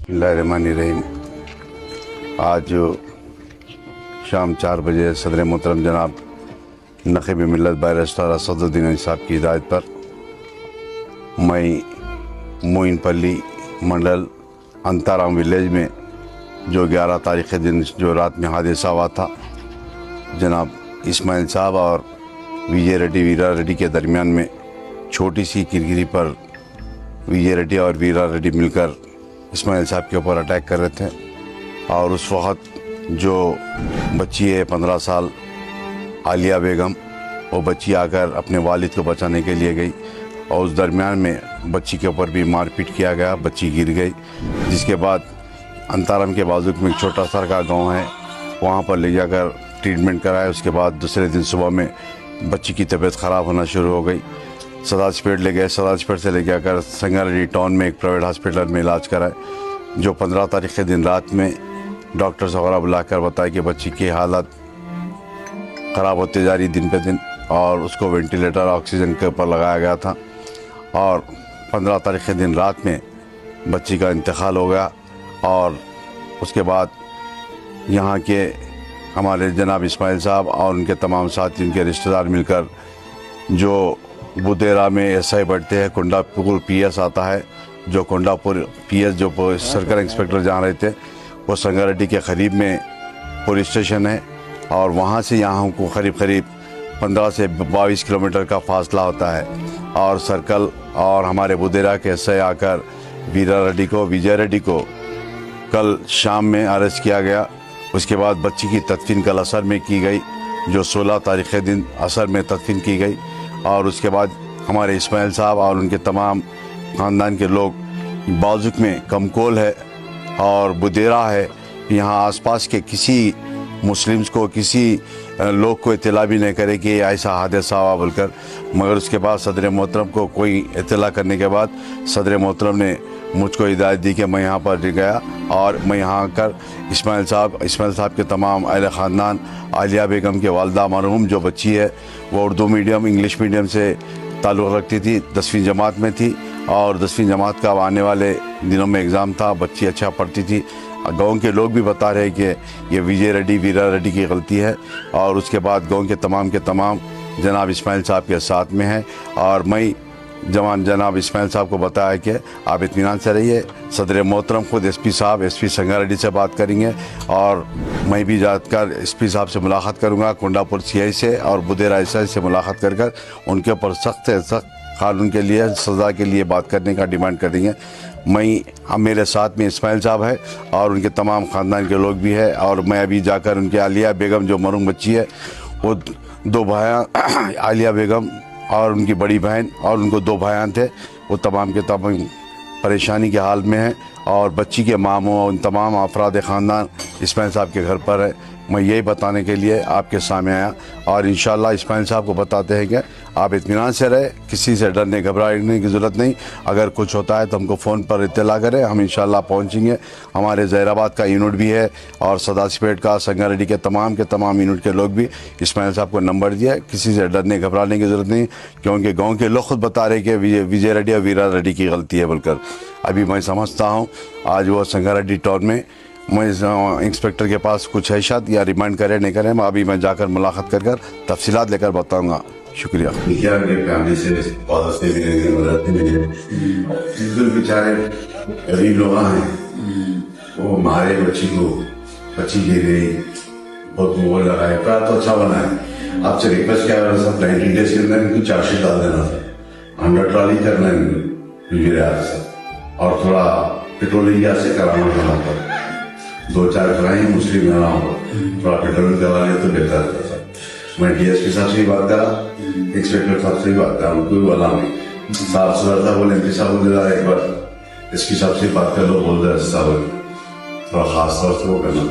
बिस्मिल्लाहिर्रहमानिर्रहीम। आज शाम 4 बजे सदर मोहतरम जनाब नक़ीब मिल्लत बैरिस्टर असदुद्दीन अली साहब की हिदायत पर मैं मोइनपल्ली मंडल अंताराम विलेज में जो 11 तारीख़ के दिन जो रात में हादसा हुआ था, जनाब इस्माइल साहब और विजय रेड्डी वीरा रेड्डी के दरमियान में छोटी सी किरकिरी पर विजय रेड्डी और वीरा रेड्डी मिलकर इस्माइल साहब के ऊपर अटैक कर रहे थे। और उस वक़्त जो बच्ची है 15 साल आलिया बेगम, वो बच्ची आकर अपने वालिद को बचाने के लिए गई और उस दरमियान में बच्ची के ऊपर भी मारपीट किया गया, बच्ची गिर गई। जिसके बाद अंताराम के बाजू में एक छोटा सा का गाँव है, वहाँ पर ले जाकर ट्रीटमेंट कराया। उसके बाद दूसरे दिन सुबह में बच्ची की तबीयत ख़राब होना शुरू हो गई। सदाजपेट ले गए, सदाजपेट से ले जाकर संगारेड्डी टाउन में एक प्राइवेट हॉस्पिटल में इलाज कराए। जो 15 तारीख़ के दिन रात में डॉक्टर्स वगैरह बुलाकर बताया कि बच्ची की हालत ख़राब होती जा रही दिन पे दिन, और उसको वेंटिलेटर ऑक्सीजन के ऊपर लगाया गया था। और 15 तारीख़ के दिन रात में बच्ची का इंतकाल हो गया। और उसके बाद यहाँ के हमारे जनाब इस्माइल साहब और उनके तमाम साथी, उनके रिश्तेदार मिलकर जो बुदेरा में एसआई बढ़ते हैं, कोंडापुर पीएस आता है, जो कोंडापुर पीएस जो सर्कल इंस्पेक्टर जहाँ रहते हैं वो संगारेड्डी के करीब में पुलिस स्टेशन है, और वहाँ से यहाँ हमको करीब 15 से 22 किलोमीटर का फासला होता है। और सर्कल और हमारे बुदेरा के एसआई आकर वीरा रेड्डी को, विजय रेड्डी को कल शाम में अरेस्ट किया गया। उसके बाद बच्ची की तदफीन कल असर में की गई, जो 16 तारीख़ के दिन असर में तदफीन की गई। और उसके बाद हमारे इस्माइल साहब और उनके तमाम ख़ानदान के लोग बाजुक में कमकोल है और बुदेरा है, यहाँ आसपास के किसी मुस्लिम्स को, किसी लोग को इत्तला भी नहीं करे कि ऐसा हादसा हुआ बोलकर। मगर उसके बाद सदर मोहतरम को कोई इत्तला करने के बाद सदर मोहतरम ने मुझको हिदायत दी कि मैं यहाँ पर गया और मैं यहाँ आकर इस्माइल साहब के तमाम अहले ख़ानदान, आलिया बेगम के वालदा मरहूम जो बच्ची है वो उर्दू मीडियम इंग्लिश मीडियम से ताल्लुक़ रखती थी, 10वीं जमात में थी और 10वीं जमात का आने वाले दिनों में एग्ज़ाम था। बच्ची अच्छा पढ़ती थी। गांव के लोग भी बता रहे कि ये विजय रेड्डी वीरा रेड्डी की गलती है। और उसके बाद गांव के तमाम जनाब इस्माइल साहब के साथ में है। और मैं जनाब इस्माइल साहब को बताया कि आप इत्मीनान से रहिए, सदर मोहतरम खुद एसपी संगारेड्डी से बात करेंगे और मैं भी जाकर एसपी साहब से मुलाकात करूंगा, कोंडापुर सीआई से और बुदेरा एसआई से मुलाकात कर उनके ऊपर सख्त से सख्त कानून के लिए, सज़ा के लिए बात करने का डिमांड करेंगे। मेरे साथ में इस्माइल साहब है और उनके तमाम ख़ानदान के लोग भी है। और मैं अभी जाकर उनके आलिया बेगम जो मरूम बच्ची है, वो 2 भाई आलिया बेगम और उनकी बड़ी बहन और उनको 2 भाई थे, वो तमाम के तमाम परेशानी के हाल में हैं। और बच्ची के मामों उन तमाम अफराद ख़ानदान इस्माइल साहब के घर पर है। मैं यही बताने के लिए आपके सामने आया और इंशाअल्लाह इस्माइल साहब को बताते हैं कि आप इत्मीनान से रहे, किसी से डरने घबराने की ज़रूरत नहीं। अगर कुछ होता है तो हमको फ़ोन पर इत्तला करें, हम इंशाअल्लाह पहुंचेंगे। हमारे ज़हीराबाद का यूनिट भी है और सदाजपेट का, संगारेड्डी के तमाम यूनिट के लोग भी इस्माइल साहब को नंबर दिया है। किसी से डरने घबराने की ज़रूरत नहीं, क्योंकि गाँव के लोग खुद बता रहे कि विजय रेड्डी और वीरा रेड्डी की गलती है बोलकर। अभी मैं समझता हूँ आज वो संगारेड्डी टाउन में मैं इंस्पेक्टर के पास कुछ है शायद, या रिमांड करे नहीं करे, मैं जाकर मुलाकात कर तफसीलात लेकर बताऊंगा। शुक्रिया। बेचारे गरीब लोग हैं, वो हमारे बच्ची गिर गई, बहुत मोबाइल लगाए, प्यार तो अच्छा बना है। आपसे रिक्वेस्ट क्या है, सब 90 डेज के अंदर इनको चार्जशीट डाल देना था, 100 ट्रॉली करना है इनको, और थोड़ा पेट्रोलिंग से कराना था। वहाँ पर 2-4 कराएं, मुस्लिम ना हो, थोड़ा पेट्रोलिंग करवा लें तो बेहतर रहता था। मैं डीएसपी साहब से भी बात करा, इंस्पेक्टर साहब से भी बात करा, उनको भी बोला नहीं, साफ सुथरा था। बोले एमपी साहब बोल रहा है, एक बार एसपी साहब से बात कर लो, बोल रहे साहब थोड़ा खास तौर से वो करना।